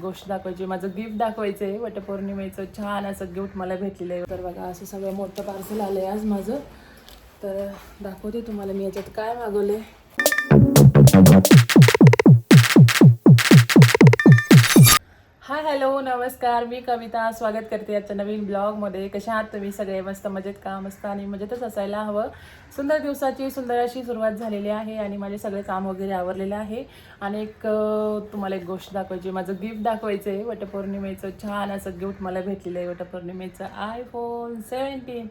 गोष्ट दाखवायची, माझं गिफ्ट दाखवायचं आहे. वटपौर्णिमेचं छान असं गिफ्ट मला भेटलेलं आहे. तर बघा असं सगळं मोठं पार्सल आलं आहे आज माझं. तर दाखवते तुम्हाला मी याच्यात काय मागवले. हाय हॅलो नमस्कार, मी कविता स्वागत करते आजच्या नवीन ब्लॉगमध्ये. कशा आहात तुम्ही सगळे? मस्त मजेत का? मस्त आणि मजेतच असायला हवं. सुंदर दिवसाची सुंदर अशी सुरुवात झालेली आहे आणि माझे सगळे काम वगैरे आवरलेलं आहे. आणि तुम्हाला एक गोष्ट दाखवायची, माझं गिफ्ट दाखवायचं आहे. वटपौर्णिमेचं छान असं गिफ्ट मला भेटलेलं आहे. वटपौर्णिमेचं iPhone 17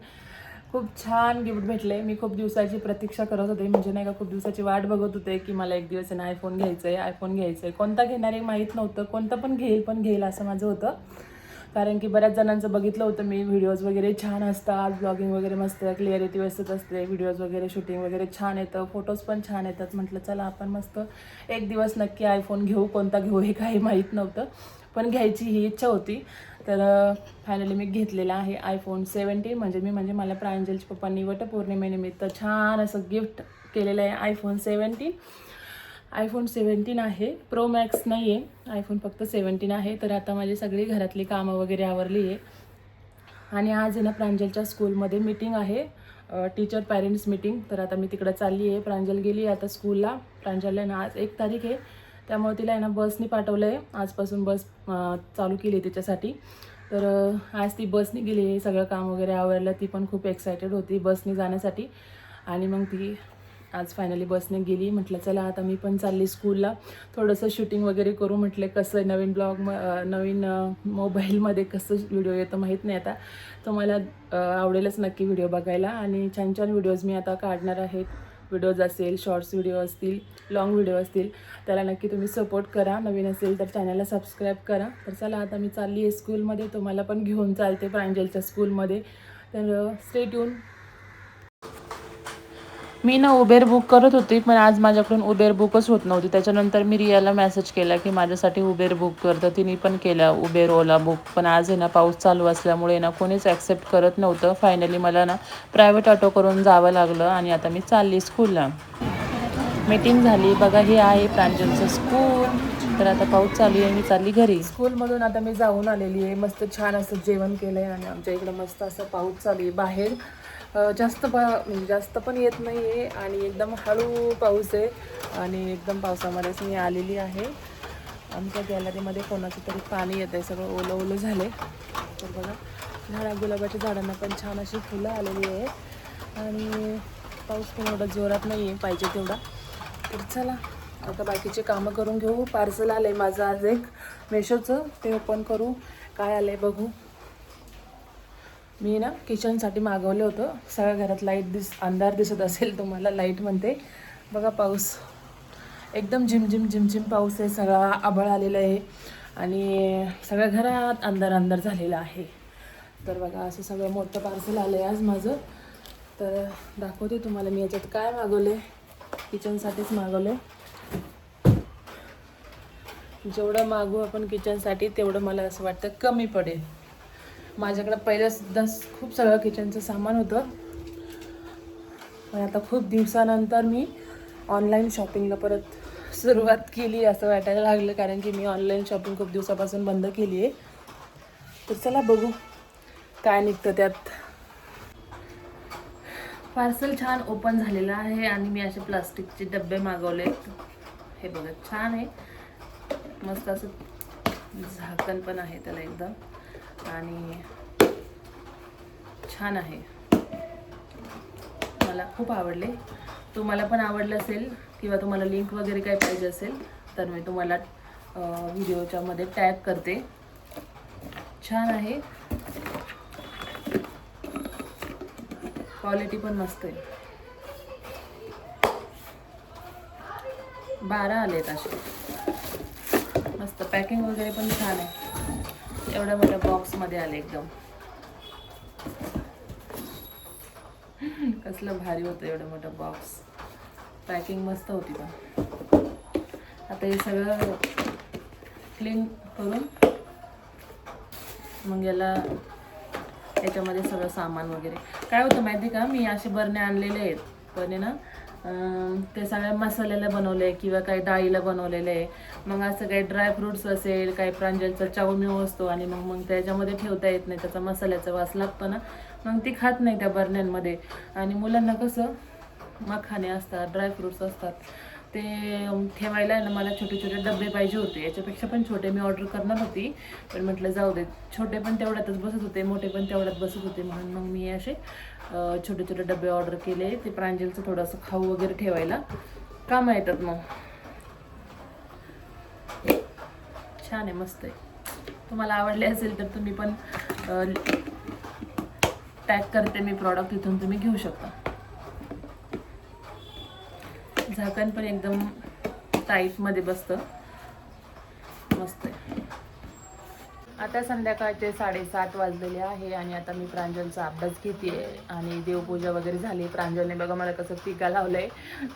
खूप छान गिफ्ट भेटले. मी खूप दिवसाची प्रतीक्षा करत होते, म्हणजे नाही का खूप दिवसाची वाट बघत होते की मला एक दिवस आहे iPhone घ्यायचं आहे. कोणता घेणार आहे माहीत नव्हतं, कोणतं पण घेईल असं माझं होतं. कारण की बऱ्याच जणांचं बघितलं होतं मी, व्हिडिओज वगैरे छान असतात, ब्लॉगिंग वगैरे मस्त, क्लिअरिटी व्यवस्थित असते, व्हिडिओज वगैरे शूटिंग वगैरे छान येतं, फोटोज पण छान येतात. म्हटलं चला आपण मस्त एक दिवस नक्की iPhone घेऊ. कोणता घेऊ हे काही माहीत नव्हतं, पण घ्यायची ही इच्छा होती. तर फायनली मी घेतलेला आहे iPhone 17. म्हणजे मला प्रांजलच्या पप्पांनी वटपौर्णिमेनिमित्त छान असं गिफ्ट केलेलं आहे iPhone 17. iPhone 17 आहे, प्रो मॅक्स नाही आहे, iPhone फक्त 17 आहे. तर आता माझी सगळी घरातली कामं वगैरे आवरली आहे. आणि आज आहे ना प्रांजलच्या स्कूलमध्ये मीटिंग आहे, टीचर पॅरेंट्स मीटिंग. तर आता मी तिकडे चालली आहे. प्रांजल गेली आता स्कूलला. प्रांजलला ना आज 1 तारीख आहे, त्यामुळे तिला आहे ना बसनी पाठवलं आहे. आजपासून बस चालू केली तिच्यासाठी. तर आज ती बसनी गेली आहे, सगळं काम वगैरे आवरलं. ती पण खूप एक्सायटेड होती बसनी जाण्यासाठी. आणि मग ती आज फायनली बसने गेली. म्हटलं चला आता मी पण चालली स्कूलला, थोडंसं शूटिंग वगैरे करू. म्हटलं कसं नवीन नवीन मोबाईलमध्ये कसं व्हिडिओ येतं माहीत नाही. आता तुम्हाला आवडेलच नक्की व्हिडिओ बघायला. आणि छान छान व्हिडिओज मी आता काढणार आहेत. व्हिडिओज असेल, शॉर्ट्स व्हिडिओ असतील, लॉंग व्हिडिओ असतील, त्याला नक्की तुम्ही सपोर्ट करा. नवीन असेल तर चॅनलला सबस्क्राईब करा. तर चला आता मी चालली आहे स्कूलमध्ये, तुम्हाला पण घेऊन चालते प्रांजलच्या स्कूलमध्ये. तर स्टे ट्यून. मी ना उबेर बुक करत होती, पण आज माझ्याकडून उबेर बुकच होत नव्हती. त्याच्यानंतर मी रियाला मेसेज केला की माझ्यासाठी उबेर बुक करतं. तिने पण केला उबेर ओला बुक. पण आज आहे ना पाऊस चालू असल्यामुळे ना कोणीच ॲक्सेप्ट करत नव्हतं. फायनली मला ना प्रायव्हेट ऑटो करून जावं लागलं आणि आता मी चालली स्कूलला. मीटिंग झाली. बघा हे आहे प्रांजलचं स्कूल. तर आता पाऊस चालू आहे, मी चालली घरी. स्कूलमधून आता मी जाऊन आलेली आहे. मस्त छान असं जेवण केलं आहे आणि आमच्या इकडं मस्त असं पाऊस चालू आहे बाहेर. जास्त पण येत नाही आहे आणि एकदम हळू पाऊस आहे. आणि एकदम पावसामध्येच मी आलेली आहे. आमच्या गॅलरीमध्ये कोणाचं तरी पाणी येत आहे, सगळं ओलं ओलं झालं आहे. तर बघा गुलाबाच्या झाडांना पण छान अशी फुलं आलेली आहे आणि पाऊस पण एवढा जोरात नाही आहे पाहिजे तेवढा. तर चला आता बाकीचे कामं करून घेऊ. पार्सल आलं आहे माझं आज एक मेशोचं, ते ओपन करू. काय आलं आहे बघू. मी ना किचनसाठी मागवलं होतं. सगळ्या घरात अंधार दिसत असेल तुम्हाला, लाईट म्हणते. बघा पाऊस एकदम झिमझिम पाऊस आहे. सगळा आभाळ आलेला आहे आणि सगळ्या घरात अंधार झालेला आहे. तर बघा असं सगळं मोठं पार्सल आलं आहे आज माझं. तर दाखवते तुम्हाला मी याच्यात काय मागवले. किचनसाठीच मागवले. जेवढं मागू आपण किचनसाठी तेवढं मला असं वाटतं कमी पडेल. माझ्याकडं पहिल्यासुद्धा खूप सगळं किचनचं सामान होतं, पण आता खूप दिवसानंतर मी ऑनलाईन शॉपिंगला परत सुरुवात केली असं वाटायला लागलं. कारण की मी ऑनलाईन शॉपिंग खूप दिवसापासून बंद केली आहे. तर चला बघू काय निघतं त्यात. पार्सल छान ओपन झालेलं आहे आणि मी असे प्लास्टिकचे डबे मागवले. हे बघा छान आहे, मस्त असं झाकण पण आहे त्याला एकदम आणि छान आहे. मला खूप आवडले. तुम्हाला पण आवडलं असेल किंवा तुम्हाला लिंक वगैरे काही पाहिजे असेल तर मी तुम्हाला व्हिडिओच्या मध्ये टॅग करते. छान आहे, क्वालिटी पण मस्त आहे. 12 आलेत असे. मस्त पॅकिंग वगैरे पण छान आहे. एवढ्या मोठ्या बॉक्समध्ये आले एकदम. कसलं भारी होतं एवढं मोठं बॉक्स. पॅकिंग मस्त होती. पण आता हे सगळं क्लीन करून मग याच्यामध्ये सगळं सामान वगैरे काय होतं माहिती का, मी असे बरणे आणलेले आहेत. पण ना ते सगळ्या मसाल्याला बनवले किंवा काही डाळीला बनवलेले आहे. मग असं काही ड्रायफ्रुट्स असेल, काही प्रांजलचा चाऊमिओ असतो आणि मग त्याच्यामध्ये ठेवता येत नाही, त्याचा मसाल्याचा वास लागतो ना, मग ती खात नाही त्या बरण्यांमध्ये. आणि मुलांना कसं मखाने असतात, ड्रायफ्रुट्स असतात, ते ठेवायला आहे ना मला छोटे छोटे डबे पाहिजे होते. याच्यापेक्षा पण छोटे मी ऑर्डर करणार होती, पण म्हटलं जाऊ देत, छोटे पण तेवढ्यातच बसत होते, मोठे पण तेवढ्यात बसत होते, म्हणून मग मी असे छोटे छोटे डबे ऑर्डर केले. ते प्रांजलचं थोडंसं खाऊ वगैरे ठेवायला कामं येतात. मग छान आहे, मस्त आहे. तुम्हाला आवडले असेल तर तुम्ही पण टॅग करते मी प्रॉडक्ट, इथून तुम्ही घेऊ शकता. झाकण पण एकदम टाईटमध्ये बसतं, मस्त आहे. आता संध्याकाळचे 7:30 वाजलेले आहे आणि आता मी प्रांजलचा अभ्यास घेते आणि देवपूजा वगैरे झाली. प्रांजलने बघा मला कसं टीका लावलंय.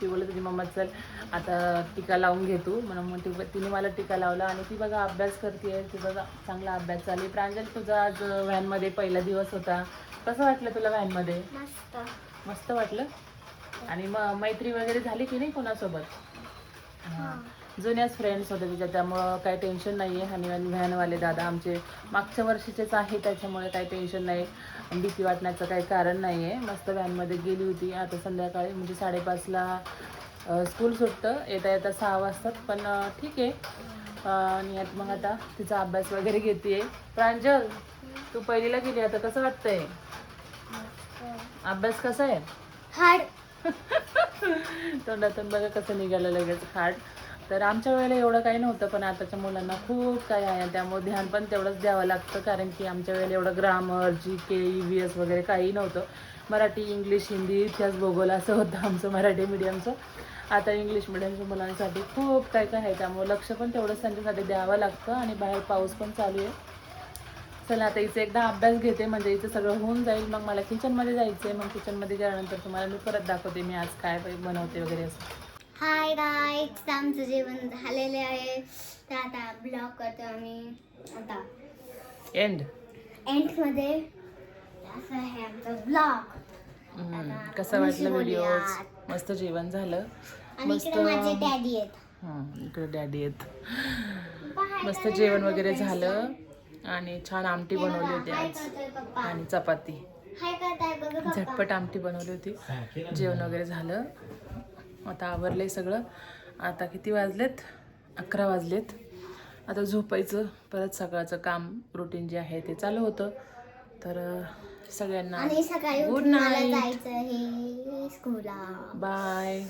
ती बोलत होती मम्मा चल आता टीका लावून घेतो, म्हणून मग तिने मला टीका लावला आणि ती बघा अभ्यास करते. ती बघा चांगला अभ्यास चालू. प्रांजल, तुझा आज व्हॅनमध्ये पहिला दिवस होता, कसं वाटलं तुला व्हॅनमध्ये? मस्त वाटलं. आणि मग मैत्री वगैरे झाली की नाही कोणासोबत? हां, जुन्याच फ्रेंड्स होते तिच्या, त्यामुळं काही टेन्शन नाही आहे. आणि व्हॅनवाले दादा आमचे मागच्या वर्षीचेच आहे, त्याच्यामुळे काही टेन्शन नाही, भीती वाटण्याचं काही कारण नाही आहे. मस्त व्हॅनमध्ये गेली होती. आता संध्याकाळी म्हणजे 5:30ला स्कूल सुटतं, येता येता 6 वाजतात, पण ठीक आहे. आणि मग आता तिचा अभ्यास वगैरे घेते. प्रांजल, तू पहिलीला गेली, आता कसं वाटतंय? अभ्यास कसा आहे? हार्ड. तोंडातून बघा कसं निघालं लगेच, हार्ड. तर आमच्या वेळेला एवढं काही नव्हतं, पण आताच्या मुलांना खूप काही आहे, त्यामुळे ध्यान पण तेवढंच द्यावं लागतं. कारण की आमच्या वेळेला एवढं ग्रामर, GK, EVS वगैरे काही नव्हतं. मराठी, इंग्लिश, हिंदी, इतिहास, भूगोल असं होतं आमचं मराठी मीडियमचं. आता इंग्लिश मिडियमच्या मुलांसाठी खूप काय काय आहे, त्यामुळे लक्ष पण तेवढंच त्यांच्यासाठी द्यावं लागतं. आणि बाहेर पाऊस पण चालू आहे. चला आता हिचं एकदा अभ्यास घेते, म्हणजे हिचं सगळं होऊन जाईल. मग मला किचनमध्ये जायचं आहे. मग किचनमध्ये गेल्यानंतर तुम्हाला मी परत दाखवते मी आज काय बनवते वगैरे असं. हाय गाईज, आमचं जेवण झालेले आहे. तर आता ब्लॉग करतो आम्ही. आता एंडमध्ये असं आहे आमचा ब्लॉग. कसं वाटलं व्हिडिओ? मस्त जेवण झालं. आणि इकडे माझे डॅडी आहेत. इकडे डॅडी आहेत. मस्त जेवण वगैरे झालं आणि छान आमटी बनवली होती आज आणि चपाती. झटपट आमटी बनवली होती. जेवण वगैरे झालं. आता आवरलंय सगळं. आता किती वाजलेत? 11 वाजलेत. आता झोपायचं. परत सकाळचं काम रुटीन जे आहे ते चालू होतं. तर सगळ्यांना गुड नाईट, बाय.